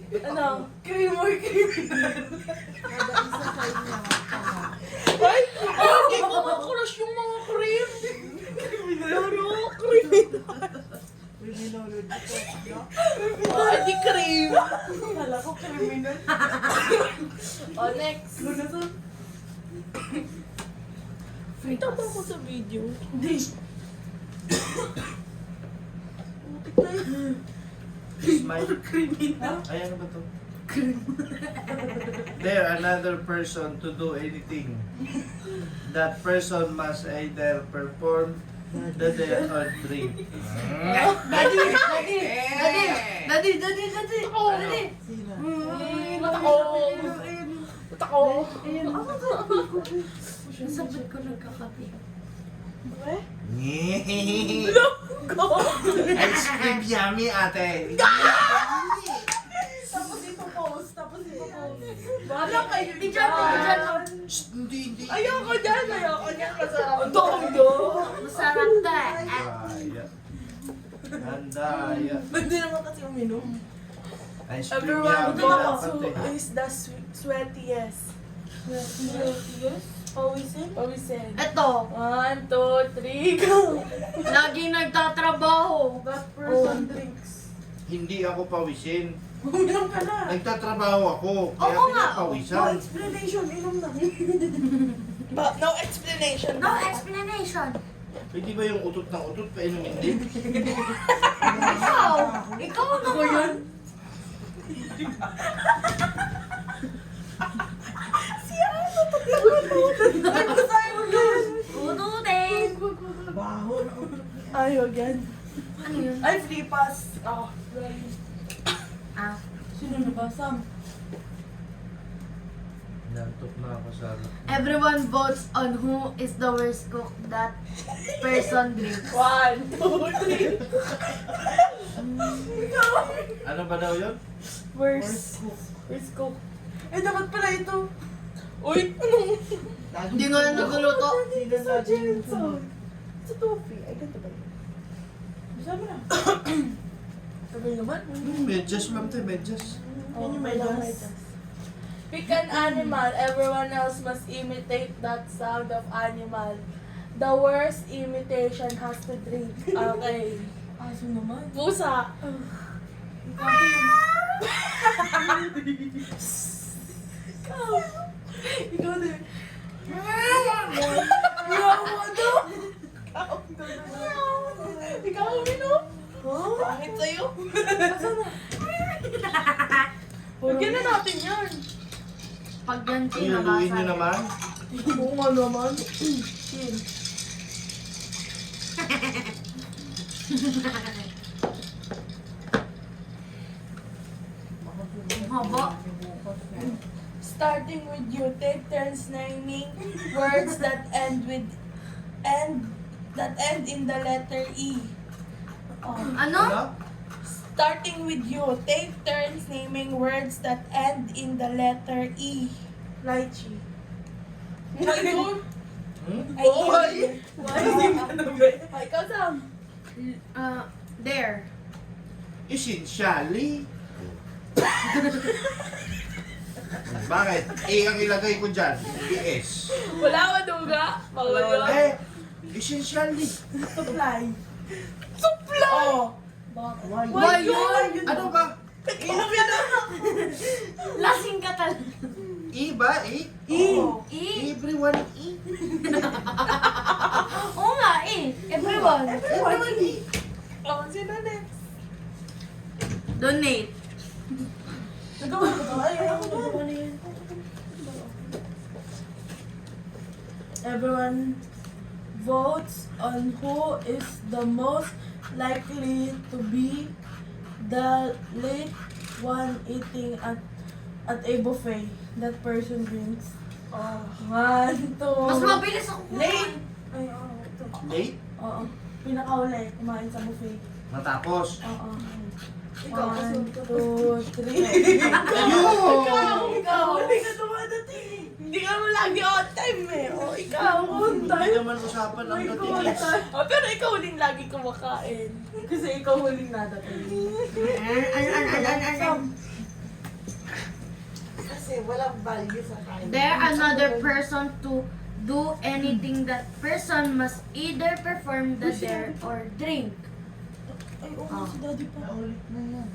Ano? Cream or criminal? Kada isa sa inyo. Ay! Hindi ko makrush yung mga cream! Criminal? Criminal! Criminal yun dito. Ay, di cream! Kala ko criminal. Oh, next. Free tama ko sa video. Hindi. Smile. Criminal. Ay, ano ba to? Dare another person to do anything. That person must either perform the dare or drink. Daddy! Daddy! Daddy! Daddy! Daddy! Daddy! Sino? Mata ko! Mata ko! Nasabot ko nagkakape. Ice cream yummy, ate. Tapos ito pose. Tapos ito pose. Wala kayo. Di dyan, di dyan. Shh, hindi, hindi. Ayoko dyan. Ayoko dyan. Masarap. Ang dami. Masarap to eh. Andaya. Andaya. Hindi naman kasi uminom. Ice cream Everyone yummy votes dapat who eh. is the sweatiest. Sweatiest? Pawisin? Pawisin. Ito, 1, 2, 3, go! laging nagtatrabaho. That person drinks. Hindi ako pawisin. Uminom ka na. Nagtatrabaho ako, kaya Oo nga. No pinapawisan. explanation. Inom na. No explanation. No explanation. Hindi ba yung utot ng utot, painumin din? Ikaw, ikaw Ako yun. Ay, basahin mo yun. Uno din. Baho. Ay, wag yan. Ano yun? Ay, free pass. Oh, right. Ah. Sino na ba? Sam? Nantok na ako sa Everyone votes on who is the worst cook that person drinks. 1, 2, 3. Ikaw. Ano ba daw yun? Worst. Worst cook. Eh, dapat pala ito. Uy, anong? Hindi nga nagluluto. Dito sa Jensen. Sa topi. Ay, ganito ba yun? Sabi na. Sabi naman. Medyas lang to, medyas. Yan yung may medyas. Pick an animal. Everyone else must imitate that sound of animal. The worst imitation has to drink. Okay. Aso naman. Pusa. Ikaw. Ikaw din. Meow mo ano? Ikaw uminom? Bakit sa'yo? Asa na? Bigyan na natin yan. Pag yan Iuluin nyo naman. Oo nga naman. Chill. Haba. Starting with you, take turns naming words that end in the letter E. Oh. Ano? Starting with you, take turns naming words that end in the letter E. Lychee. Ayun. Ay, Oy! Ay, ikaw Sam. There. Essentially. Bakit? A ang ilagay ko dyan, hindi S. Wala ka duga. Bawal yun. Eh, essentially. Supply. Supply! Oh. Why yun? Ano ba? Inom yan na. Lasing ka talaga. E ba? E? E. Eh? Everyone E. Oo nga eh. Everyone. Everyone E. Oh, sino next? Donate. Nagawa ko ba? Ay, ako nagawa na yun. Everyone votes on who is the most likely to be the late one eating at a buffet. That person drinks. Oh, 1, 2. Mas mabilis ako Late! kumain. Ay, oo. Ito. Late? Oo. Pinakauli, kumain sa buffet. Matapos. Oo. Ikaw, 1, 2, 3. Ikaw! Hindi ka dumadating. Hindi ka mo lagi on time eh. O, ikaw on Hindi time. naman usapan ang Ikaw on dating. time. Oh, pero ikaw huling lagi kumakain. Kasi ikaw huling nadating. kasi walang value sa time. Dare another person to do anything, that person must either perform the dare or drink. Ay, oo, si daddy pa. Naulit na yan.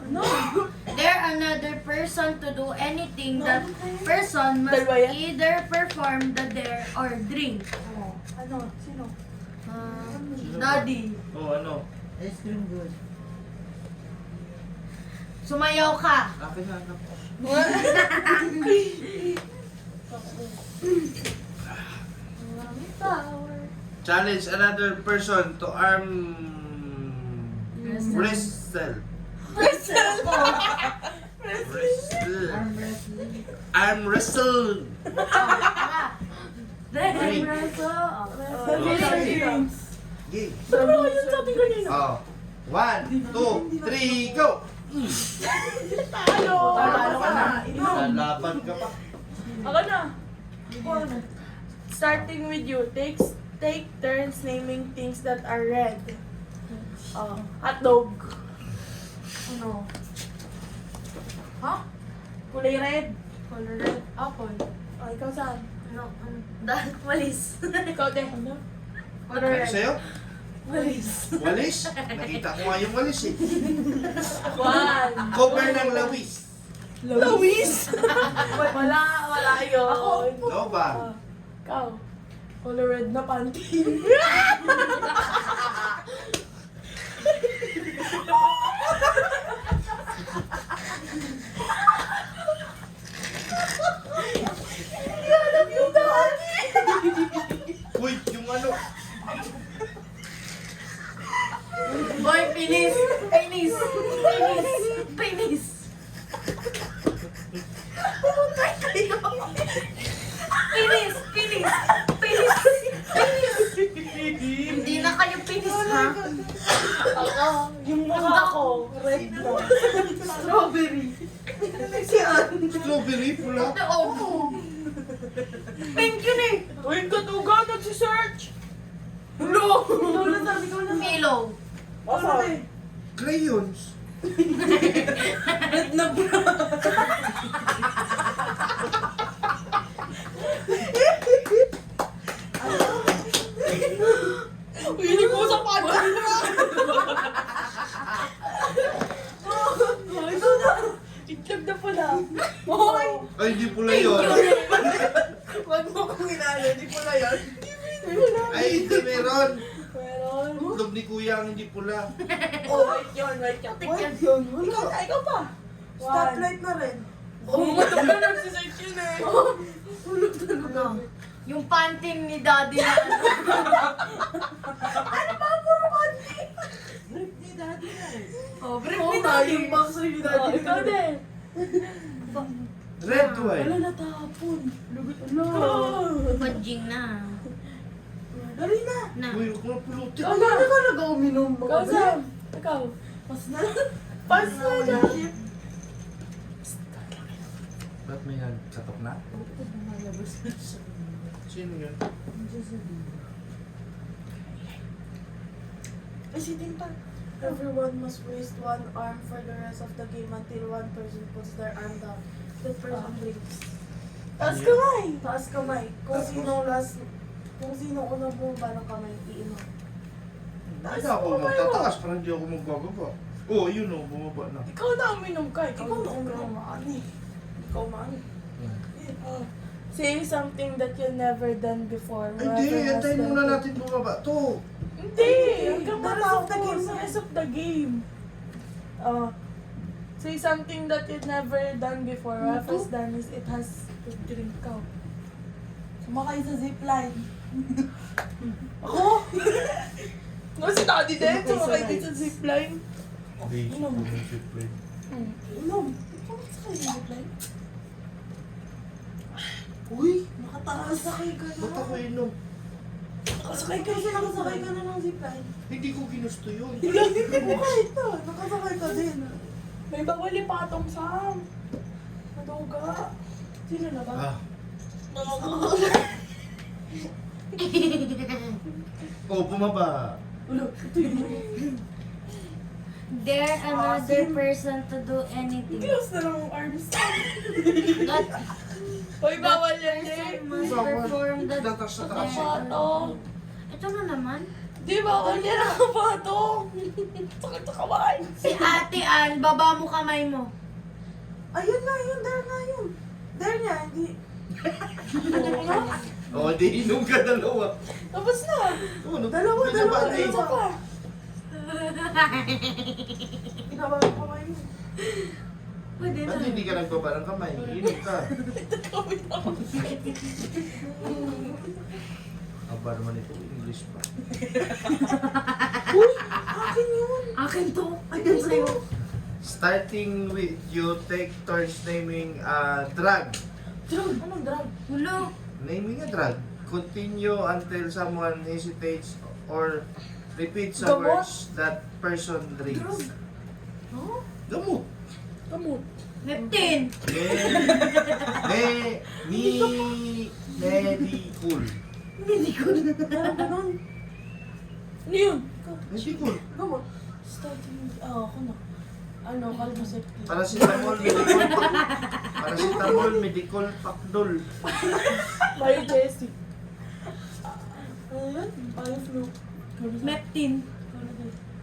Ano? Dare another person to do anything, that person must Dalawa yan? either perform the dare or drink. Ano? Sino? Daddy, Oh, ano? Ice cream good. sumayaw ka. Akin na, anak. Challenge another person to arm wrestle. Wrestle. Arm wrestling. Arm wrestle. Drink. Drinks. Game. Ano yun sabi ko nila? Oh. 1, 2, 3, go! Talo! Talo ka na. Lalaban ka pa. Ako na. Starting with you, take turns naming things that are red. Hotdog. Ano? Ha? Kulay red. Color red apple. Ikaw saan? Ano? Walis. Ikaw din. Ano? Color Ano red. sa'yo? Walis. Walis? Nakita ko nga yung walis eh. One. Cover ng lawis. Luis? Wala yun. Ako. Ikaw ba? Ikaw. Color red na panty. Hanap yung dati. Uy, yung ano? Boy, pinis! Pinis! Pinis! Pinis! Pinis! Pinis! Pinis! Pinis! Hindi na kayo pinis, ha? Ako, yung mukha ko, red na. Strawberry. Strawberry pula. Oo. Pink yun eh. Uy, katuga, nagsisearch. Hello! Ikaw na sabi ko na. Pillow. Asa? Crayons. Red na bra. Uy, hindi ko sa pata. Ito na. Itlog na pala. Hoy! Ay, hindi pula yun. Wag mo kong inalo, hindi pala yun. Ay, hindi meron. Meron. Itlog ni kuya ang hindi pula. Oh, white yun, white yun. White yun. Ikaw pa. Stoplight na rin. Oo, matagal na nagsisearch yun eh. Ano? Yung panting ni Daddy na ano. Ano ba, puro panty? Brief ni daddy na rin. Oh, brief Oo ni nga, Daddy. yung box ni Daddy. Ikaw din. Red Wala wine. natapon. Lugot na. Pajing na. Dali na. Na. Uy, huwag mo pulutin. Ikaw na. Ikaw nag-uminom. Ikaw, Sam. Ikaw. Pas na. Pas na dyan. Ba't may nagsatok na? Sino yun? Ay, si Tinta. Everyone must raise one arm for the rest of the game until one person puts their arm down. That person drinks. Taas kamay! Taas kamay. Kung sino unang bumaba ng kamay, iinom. Hindi ako magtataas para hindi ako magbababa. Oo, yun o, bumaba na. Ikaw na uminom ka. Ikaw na uminom. Ikaw maani. Say something that you never done before. Ay, hindi, antayin muna natin bumaba. To! Hindi! Hanggang matapos. The rest of the game. Say something that you've never done before. What has done is it has to drink ka. Sumakay sa zipline. Ako? No, si Daddy din. Sumakay din sa zipline. Hindi, Inom. zipline. Inom. Ikaw sakay sa zipline? Uy, nakasakay ka na. Ba't ako inom? Nakasakay ka na. Nakasakay ka na ng zipline. Hindi ko ginusto yun. Hindi mo kahit na. Nakasakay ka din. May bawali patong Sam. Maduga. Sino na ba? Ah. Oh, bumaba. Ulo, ito yun. dare another person to do anything. Close na lang ang arms. That Hoy, bawal yan person eh. must perform the Tatas na taas. Patong. Ito na naman. Di, bawal yan ang patong. Sakit sa kamay. Si Ate Ann, baba mo kamay mo. Ayun na, yun. Dare na yun. Dare niya, hindi. Oo nga. O, di inom ka dalawa. Tapos na. Ano? Dalawa. Binabati. Isa pa. Ginawa ko kamay mo. Pwede na. Ba't hindi ka nagbaba ng kamay? Inom ka. Aba naman ito, English pa. Uy, akin yun. Akin to. Ayun sa'yo. Starting with, you take turns naming a drug. Drug. Anong drug? Hulo. Naming a drug. Continue until someone hesitates or repeats the Gamot? words that person drinks. Drug. Huh? Gamot. Kamot. Neptune. Medical. Ano ganun? Ano yun? Medical. Gamot. Starting, ako na. Ano, kalmasepti. Paracetamol, medical pakdol. Mayo Jessie. Ano yun? Mayo flu. Neptune.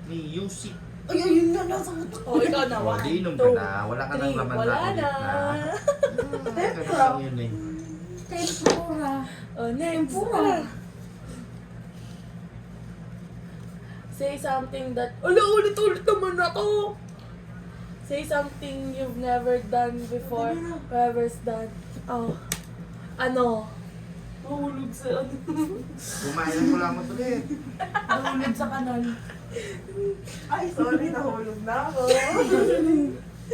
Ni Yusik. Ay, ayun na, nasa ko. Oh, ikaw na. O, di inom ka na. Wala ka nang laman Wala na ulit na. na. Ganun lang yun eh. Tempura. Oh, next. Say something that... ulit-ulit naman na to! Say something you've never done before, whoever's done. Oh. Ano? Nahulog sa ano? Kumain mo lang ulit. Nahulog sa kanan. Ay, sorry, nahulog na ako.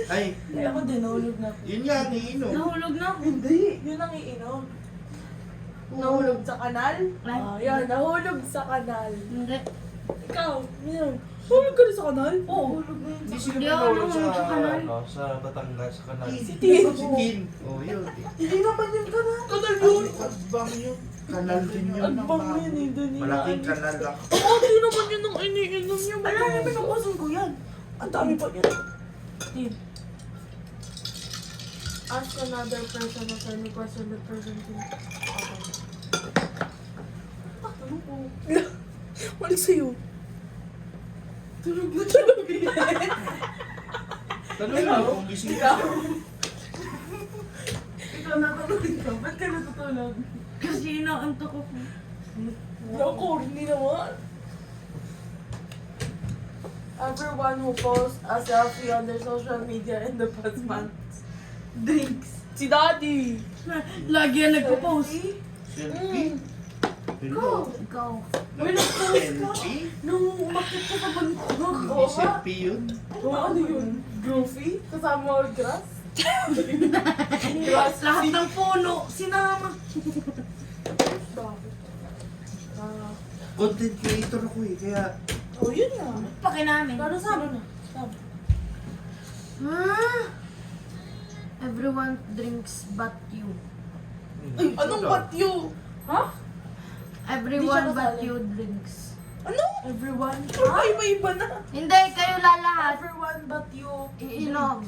Ay, Ay, ako din, nahulog na ako. yun yan, iinom. Nahulog na ako. Hindi, yun ang iinom. Nahulog sa kanal? Ay. Oh, yan, nahulog sa kanal. Hindi. Ikaw, yun. Nahulog ka rin sa kanal? Oo. Nahulog na yun Hindi sa sila Hindi ako pinulog sa, nahulog sa kanal. sa Batangas, sa kanal. Si Tin. Si Tin. Oh, yun. Hindi naman yun kanal. Kanal yun. Adbang yun. Kanal din yun. Agbang yun eh, dun yun. Malaking kanal lang. Oo, hindi naman yun ang iniinom niya. Wala na, pinukusan ko yan. Ang dami pa yan. Tin. Ask another person of any question the person can. Okay. Tanong ko. Wala sa'yo. Tulog na tulog eh. Tanong mo kung gising ka. Ikaw natulog ka. Ba't ka natutulog? Kasi inaantok ko. Ako, hindi naman. Everyone who posts a selfie on their social media in the past month drinks. Si Daddy! Lagi yan nagpo-post. Selfie? Selfie? Hello? Ikaw. Uy, nag-post ka! Selfie? Nung umakit ka sa bantog. Hindi Oo nga. selfie yun. Oo, ano yun? Groovy? Kasama mo grass? Grass Lahat seed? ng puno, sinama. Bakit? Ah, Content creator ako eh, kaya oh, yun na. Paki namin. Pero sama na. Sama. Ah! Everyone drinks but you. Ay, anong Ikaw. but you? Ha? Everyone Hindi siya but kasali. you drinks. Ano? Everyone? Ay, iba-iba na. Hindi, kayo lalahat. Everyone but you. Iinom.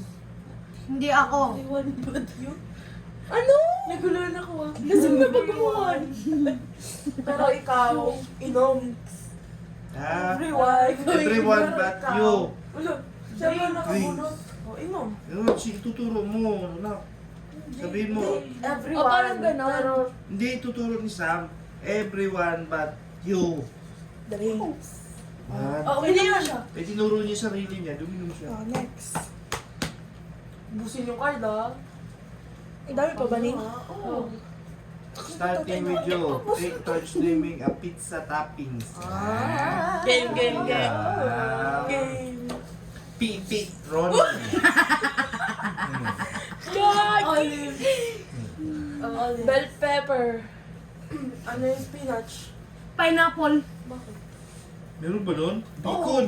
Hindi ako. Everyone but you. Ano? Nagulan ako ah. Lasing na pagkumuhan. Pero ikaw, inom. Ah, Everyone but ikaw. you. Wala. Siya ba nakabunot? O, inom. Ano, ituturo mo, anak. Sabihin mo, Everyone. O, parang gano'n. Pero, hindi ituturo ni Sam. Everyone but you. drinks. Man. O, uminom na siya. Eh, tinuro niya yung sarili niya, duminom siya. Oh, next. Busin yung card ah. Ang dami pa ba ni? Oo. Starting with you, take turns naming a pizza toppings. Ah. Game, game, game. Ah. Game. Pipit Ronnie. Olive. Olive. Bell pepper. Ano yung spinach? Pineapple. Bakit? Meron ba nun? Bacon.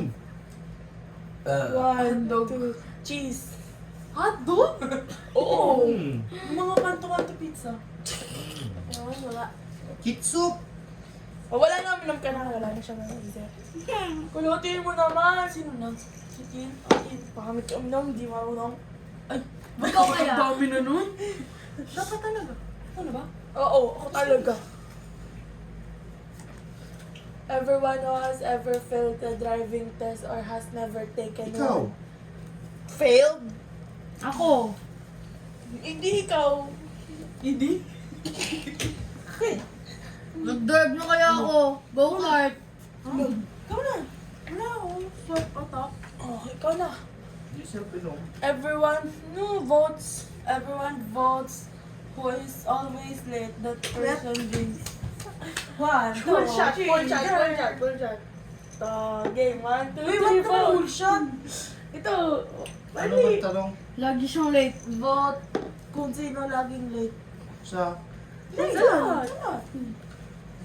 One, two, cheese. Hotdog? Oo. Mm. Yung mga kanto-kanto pizza. Ewan, wala. Kitsup. O, wala na, minom ka na. Wala na siya mga isip. Kulutin mo naman. Sino na? Chicken. Okay. Pakamit ka uminom, di marunong. Ay, Ikaw kaya? Ang dami na nun. Siya pa talaga. Ano ba? Oo, ako talaga. Everyone who has ever failed the driving test or has never taken Ikaw. one. Failed? Ako. Hindi ikaw. Hindi? Nag-drive na kaya ako. Go kart. Ikaw na. Wala ako. Swap attack. Oh, ikaw na. Hindi siya pinom. Everyone votes who is always late. That person wins. One, two, Full shot, three, full shot, go. full shot, full shot. Ito, game. 1, 2, Uy, 3, ba't naman 4. full shot? Ito, Ano mali. bang tanong? Lagi siyang late. Vote kung sino laging late. Sa, Late Saan? lahat.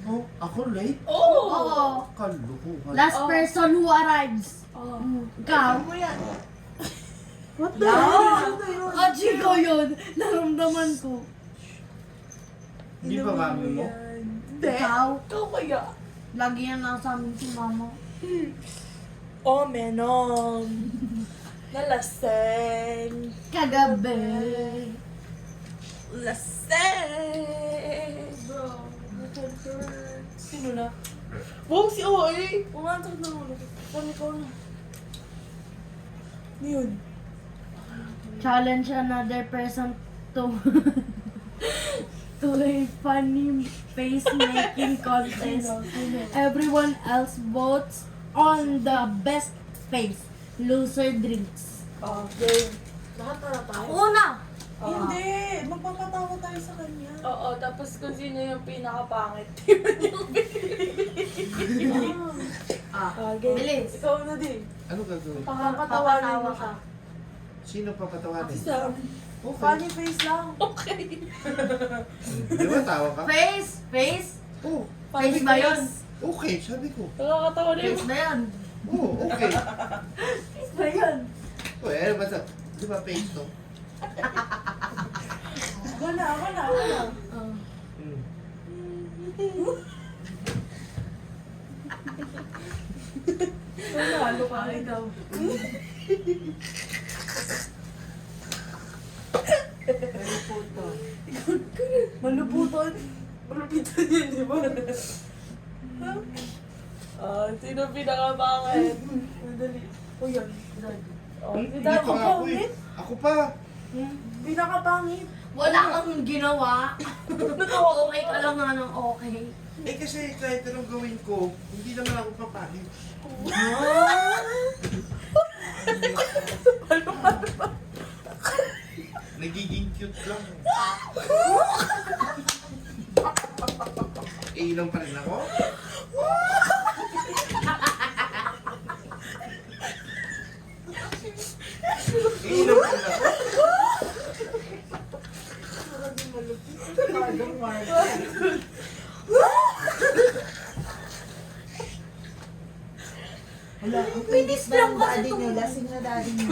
oh, ako late? Oo. Oo. Kalukuhan. Last person who arrives. Oh. Ikaw. Ano mo yan? What the Yeah. hell? Achi ko yun. Naramdaman ko. Hindi ba mami mo? Hindi. Ikaw. Ikaw kaya? Lagi yan nasa amin si mama. Oh, menom. Nalaseng. Kagabi. Laseng. Bro, my head hurts. Sino na? Wow, si Oy. Pumantok na ulo. Saan ikaw na? Ano yun? Challenge another person to to a funny face making contest. Everyone else votes on the best face. Loser drinks. Game. Lahat na tayo? Una! Hindi, magpapatawa tayo sa kanya. Oo, tapos kung sino yung pinakapangit. Game. Bilis. Ikaw na din. Ano gagawin? Papatawanin mo siya. Sino papatawanin? Isa. Okay. Funny face lang. Okay. Di ba tawa ka? Face! Face! Oh, Face ba yun? okay, sabi ko. Nakakatawa na Face yun. ba yun? Oh, okay. Face ba yun? Oh, eh, basta, di ba face to? Ako na. Hmm. Ano ka ikaw? Very photo. Malubutan. Malupitan yun, di ba? Sino pinakapangit? Madali. O yan, Dad. Si Dad, Hindi pa nga ako eh. pangit? Ako pa. Pinakapangit. Wala kang ginawa. Okay ka lang nga ng okay. Eh kasi kahit anong gawin ko, hindi naman ako papalit. Nagiging cute lang. Iinom pa rin ako? Iinom pa rin ako? Pardon, Mark. Wala, ang pinis na ang daddy niyo. Lasing na daddy niyo.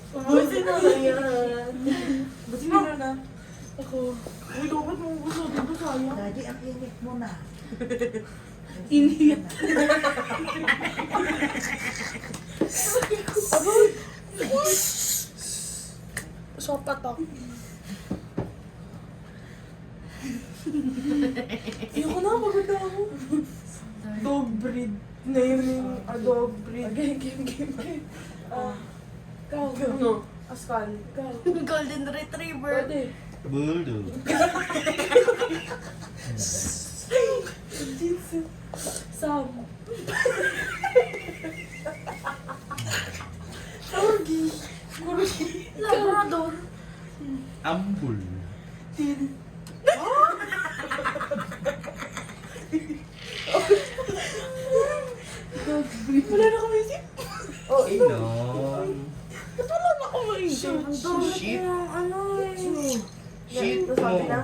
Ubusin na lang yan. Sino na? Ako. Uy, dapat mo gusto dito sayang. Daddy, ang init mo na. Init. Agoy! Sopat ako. Ayoko na, pagod na ako. Dog breed. Naming a dog breed. Game. Ikaw. No. Pascal. Ikaw. Golden Retriever. Pwede. Bulldog. Jinsu. Sam. Corgi. Labrador. Ambul. Tin. Wala na kami isip. Oh, Inom. wala na ako maisip. Ang dami Shit. ko ng ano eh. Shit mo. Sabi na.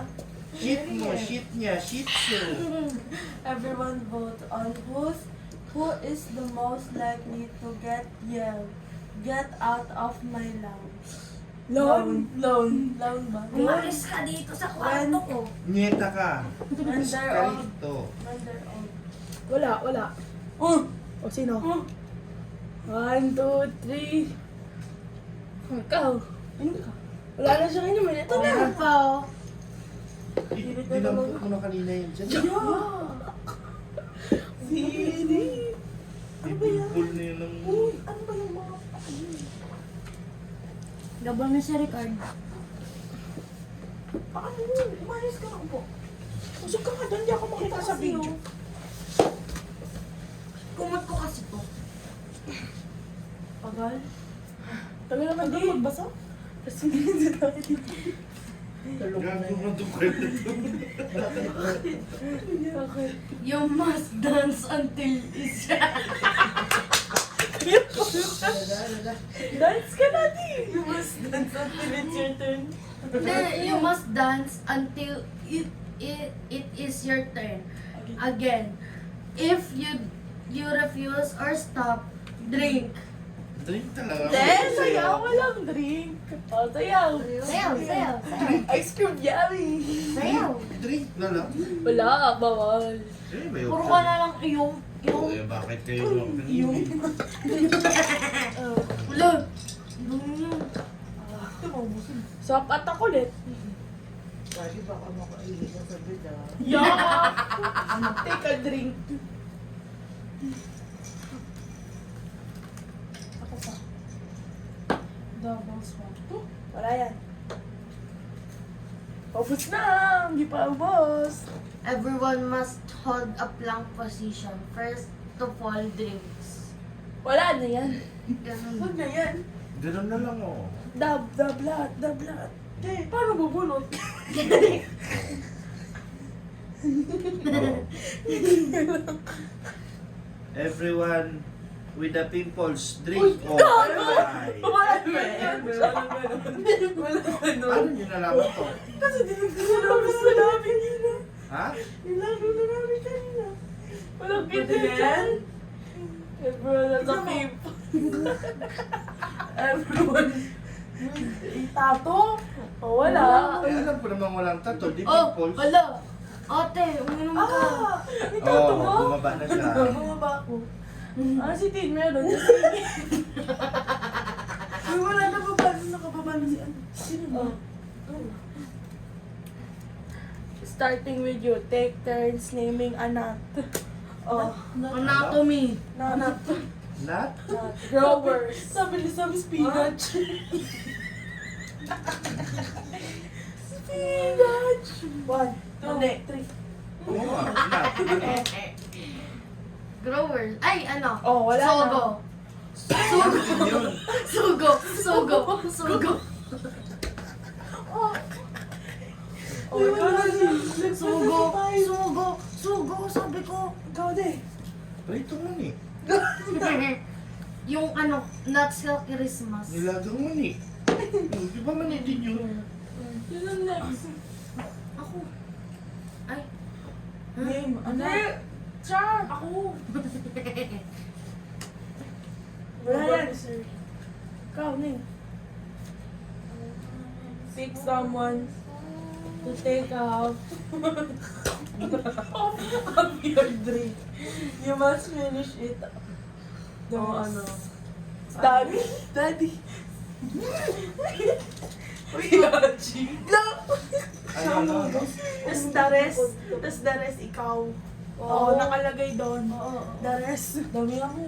Shit mo. Shit niya. Shit mo. Everyone vote on who is the most likely to get yelled. Get out of my lounge. Loan ba? Umalis ka dito sa kwarto ko. Nieta ka. When they're all. Kalito. When they're all. Wala. O, sino? 1, 2, 3. Ikaw. Ano ka? Wala na siyang inumin. Ito na. Meron pa oh. Dinampot mo na kanina yun dyan. Sini. Ibubul na yun ng... Uy, ano ba yung mga... Gabon na si Ricard. Paano mo? Umayos ka lang po. Usog ka nga doon. Di ako makita sa video. Kumot ko kasi to. Tagal. Tagal naman doon magbasa. Tapos hindi sa tayo dito. Gago na doon kayo na doon. Okay. You must dance until it's... Dance ka na, di. You must dance until it's your turn. You must dance until it is your turn. Again, if you refuse or stop, drink. Drink talaga. Then, sayaw. Walang drink. O, sayaw. Sayaw, sayaw, sayaw. Ice cream yummy. Sayaw. Drink na lang. Wala, bawal. Eh, may Puro option. ka na lang yung... Eh, bakit kayo lang Yung... Ulo. Yung... Swap at ako ulit. Lagi baka makaili ka sa bida. Yeah! Take a drink. Ako pa. Double swap. Wala yan. Ubus na! Hindi pa ubos. Everyone must hold a plank position. First to fall drinks. Wala na yan. Ganun. Huwag na yan. Ganun na lang, oh. Dablat. Paano bubulot? Everyone with the pimples, drink or gago! die. Wala na yan. Wala na. Paano nyo nalaman to? Kasi dinagdasalabas na namin yun. Ha? Nilaro na namin kanina. Walang ganyan. Everyone has a pimp. Everyone. Tato? O, wala. Eh, alam ko naman walang tato, di Oh, pimples. wala. Ate, uminom ka. May tato mo? Bumaba na siya. Bumaba ako. Si Tin meron. Uy, wala na ba ba? Nakababa na si ano? Sino ba? Starting with you, take turns naming anak. Oh, Anatomy. nanat. Not? Growers. Sabi spinach. Spinach. 1, 2, 3. Oo nga, not. Growers. Ay, ano? Oh, wala Sogo. Ano din yun? Sugo. Oh, ikaw na Sugo, sabi ko. Ikaw din. Prito mo ni. Yung ano, nuts sa Christmas. Nilagang mo ni. Di ba mani din yun? Yun ang next. Ako. Ay. Name, anak. Char, ako. Wala yan. Ikaw, Ning. Pick someone to take out of your drink. You must finish it. The ano? Daddy. Uy, Yachi. No! Ano? Tapos the rest ikaw. Oo, nakalagay doon. The rest. Dami lang mo.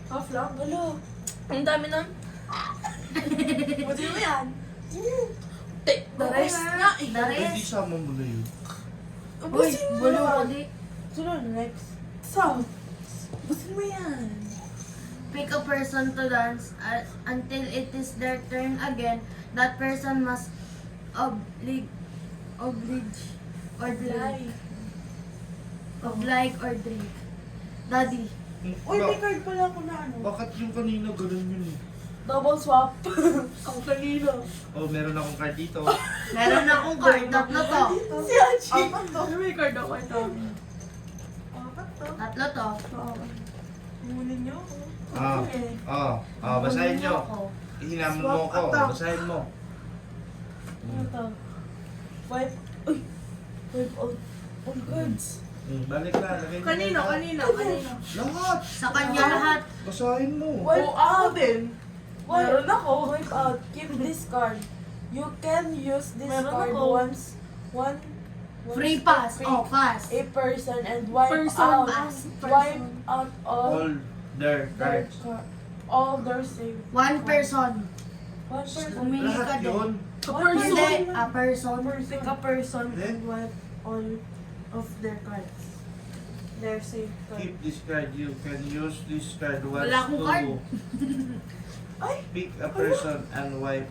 Half lang? Wala. Ang dami nun. Buti mo yan. Take the rest nga eh. The rest. Hindi sama mo na yun. Uy, Ubusin mo bulo ko yan. di. Sunod, next. So, ubusin mo yan. Pick a person to dance until it is their turn again. That person must oblige or drink. Oblige or drink. Daddy. Uy, may card pala ako na ano. Bakit yung kanina ganun yun eh? Double swap. Ang kanina. Oh, meron akong card dito. Meron akong card. Tatlo to. Si Hachi. May card ako ito. Tatlo to. Kunin niyo. Basahin nyo. Ako. Hinamon mo Swap ako, attack. basahin mo. Ano to? Wipe. Uy. Wipe all cards. Balik na. Lagay mo Kanino? na. Kanino? Kanino? Lahat. Sa kanya lahat. Basahin mo. Wipe out. din. Meron ako. Wipe out. Keep this card. You can use this Meron card ako. once Free pass. free Oh, pass. a person and wipe Person, out. pass. Wipe out All their their cards. all their save. One person. One person. Pumili ka Lahat din. yun. Hindi, a person. Pick a person Then? and wipe all of their cards. Their save card. Keep this card. You can use this card once Wala akong card. Ay! pick a person and wipe.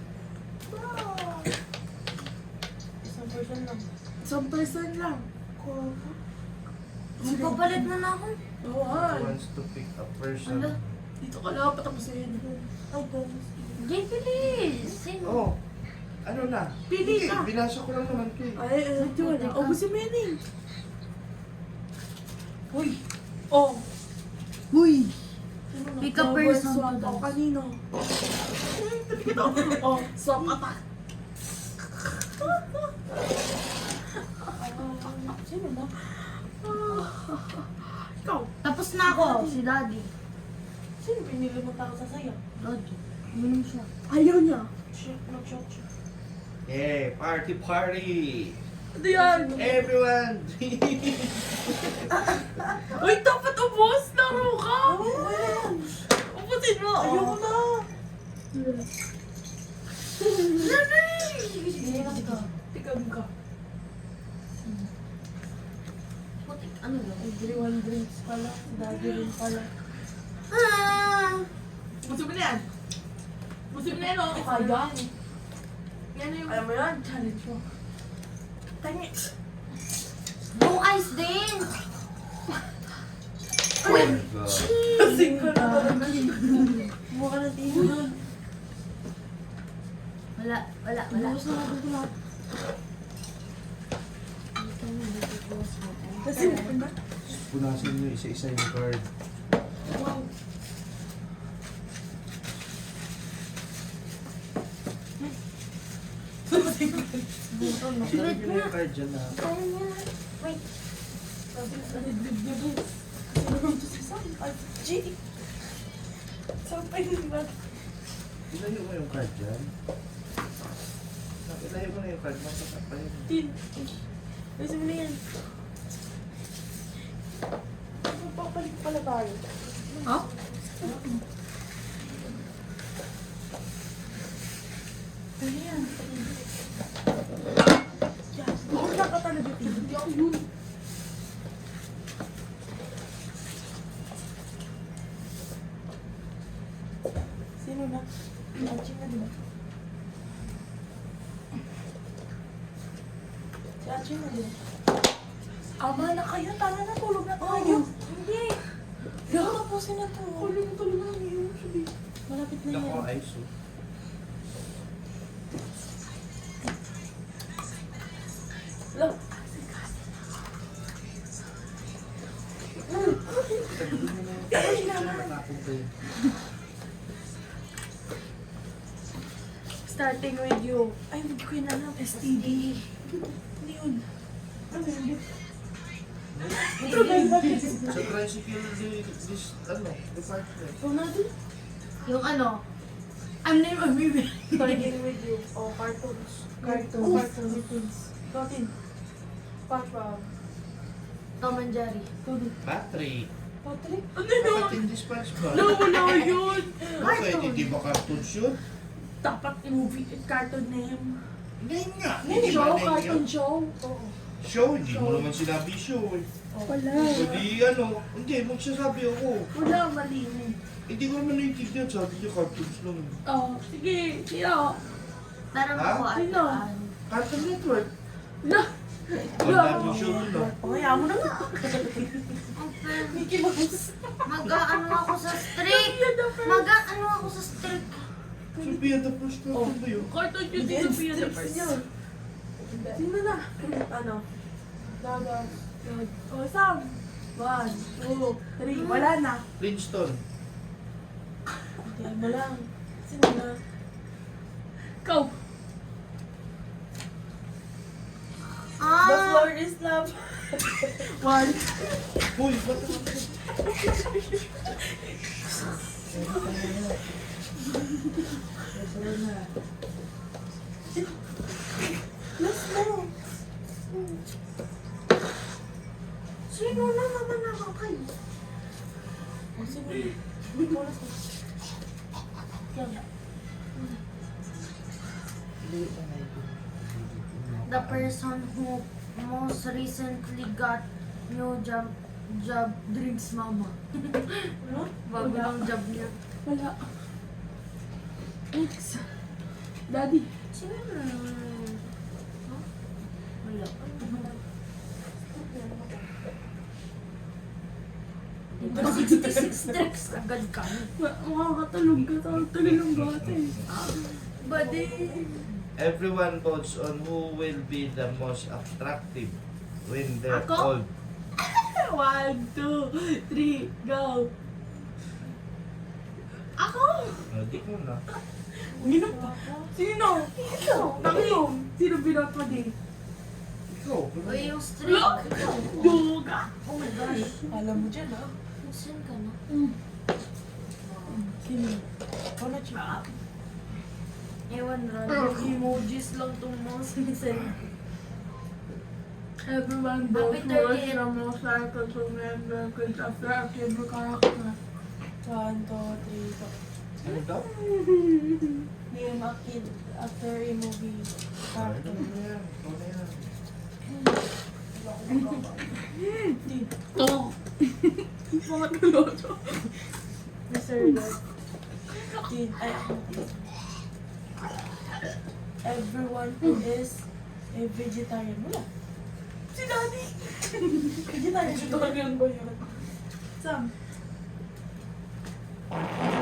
Isang person lang. Isang person lang. Magpapalit mo na ako. Who wants to pick a person? Ano? Dito ka lang patapusin. Ay, guys. Jay, bilis. Sino? Oh. Ano na? Pili Hindi, ka. binasa ko lang naman kay. Ay, ito wala. Teka. Ubusin mo yan eh. Uy! Oh! Huy. Sino na? Pick a person Swap to ako dance. kanino. Oh, swap attack. Sino na? Ikaw. Tapos na ako, si Daddy. Sino pinili mo tao sa sayo? Daddy. Yun siya. Ayaw niya. Shit, nag-shot siya. Yeah, party party! Ano yan? Everyone! Uy, dapat ubos. Laro ka. Wala yan. Ubusin mo. Ayoko na. Nanay! Hinilang ka. Tikam ka. Putik, ano yun? Everyone drinks pala. Si Daddy rin pala. Ubusin mo na yan. Ubusin mo na yan, oh. Kaya. Yan na yung... Alam mo yan, challenge mo. Tangi. Go ice din! Oh my God. Kasing ko na talaga. Mukha na tingin. Wala. Bukas na natin ko lahat. Kasi, Punasin nyo isa-isa yung card. wow. Silagay nyo na yung card dyan na. Kaya niya na. Wait. Sabi na, dibdibin. Kasi naman ito si Sam. Ay, G. Sampay din ba? Ilayo mo yung card dyan. Ilayo mo na yung card. Masasakpan yun. Tin. Kasi mo na yan. Magpapalit pala tayo. Ha? Ano yan? Yan. Wala ka talaga. Hindi ako yun. Sino na? Si Archie na diba? Si Archie na diba? Ama na kayo, tara na, tulog na tayo. Hindi. Tapusin na to. Tulog na yun. Malapit na Ako, yan. ice. Oh. Lo. Starting with you. Ay, hindi ko yun alam. STD. Hindi yun. Ano yun? Sa tricycle, this, department. Ikaw natin. Yung ano, I'm never moving. Starting with you. Oh, cartoons. Cartoons. Ikaw din. SpongeBob. Tom and Jerry. Ikaw din. Patrick. Patrick. Ano yun? Bakit hindi SpongeBob? Wala yun. Bakit hindi ba cartoons yun? Dapat movie, cartoon name. Name nga. Hindi ba show, name cartoon yun? show. Oo. Show, hindi mo naman sinabi show eh. Wala. Hindi hindi, magsasabi ako. Wala, mali na. Hindi ko naman naiintindihan, sabi niyo cartoons lang. Oh, sige, sino? Parang Ha? ako at Sino? Cartoon Network. Na. Ang dami show dun ah. Pangaya mo na nga. Mickey Mouse. Mag-ano ako sa street. Mag-ano ako sa street. Sophia the First cartoon ba yun? Cartoon yun din Against Sophia the strips First. yun. Sino na? Ano? Gaga. Oh, Sam. 1, 2, 3. Wala na. Flintstone. Hindi mo lang. Sino na? Ikaw. The Ah! floor is love. One. Uy, ba't naman? Last mo. Sino na naman nakakay? O, sino? Ikaw last mo. Yan. The person who most recently got new job drinks mama. Ano? Bago lang job niya. Wala. X. Daddy. Sino na? Huh? Wala. Ito 66 drinks agad kami. Makakatulog ka sa tagal ng bata eh. Buddy. Everyone votes on who will be the most attractive when they're Ako? old. 1, 2, 3, go! Ako? Di ko na. Uminom pa. Sino? Ikaw. Tanginom. Sino binot mo din? Ikaw. Uy, yung streak. Duga. Oh my gosh. Alam mo dyan, ha? Saan ka na? Sino? Ikaw na, Chika. Ewan, random emojis lang itong mga sinisend. Everyone Happy votes who was 30th. the most likely to remember because of their favorite character. 1, 2, 3, go. Ano daw? Name a kid after a movie. Ano Cartoon. na yan? Ikaw na yan. Tin. To. Mga tuloto. Mr. Lord. Tin. Ay, ako. Everyone who is a vegetarian. Wala. Si Daddy. Vegetarian ba yun? Sam.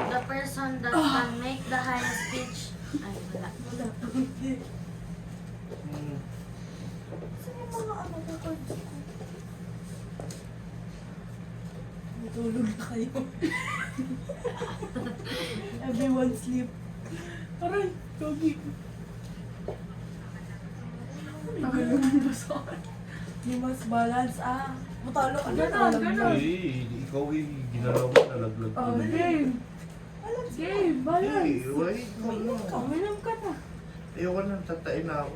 The person that can make the highest speech. Ay, wala. Wala. Hmm. Saan yung mga ano ko cards ko? Natulog na kayo. Everyone sleep. Aray, Gogi. Tagal naman ba sa akin? You must balance. Matalo ka na. Ganon, alam mo. ganon. Ikaw ginalaw mo, nalaglag ko. Oh, game. Game, balance. Wait. Uminom ka na. Ayoko na, tatain na ako.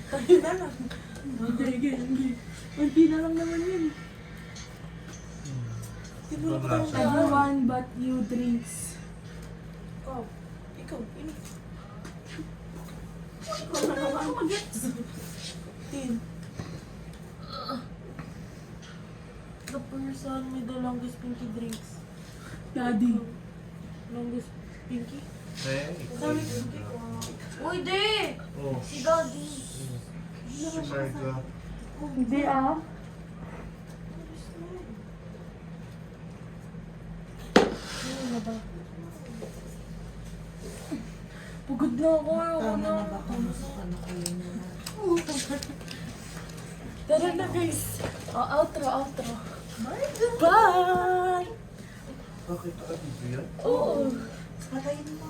Tayo na lang. Game. Unti na lang naman yun. Tinulog ko Balance. tayo. Everyone but you drinks. Ikaw. Ikaw. Inom. Ikaw na naman mag-gets. Tin. The person with the longest pinky drinks. Daddy. Longest pinky? Ikaw Sabi yun. pinky ko. Uy, di! Oh. Si Daddy. Si Marga. Hindi ah. Sino na ba? Pagod na ako. Ayoko na. Tara na guys. Outro. Bye. Bye! Bakit ka dito yan? Oo. Patayin mo.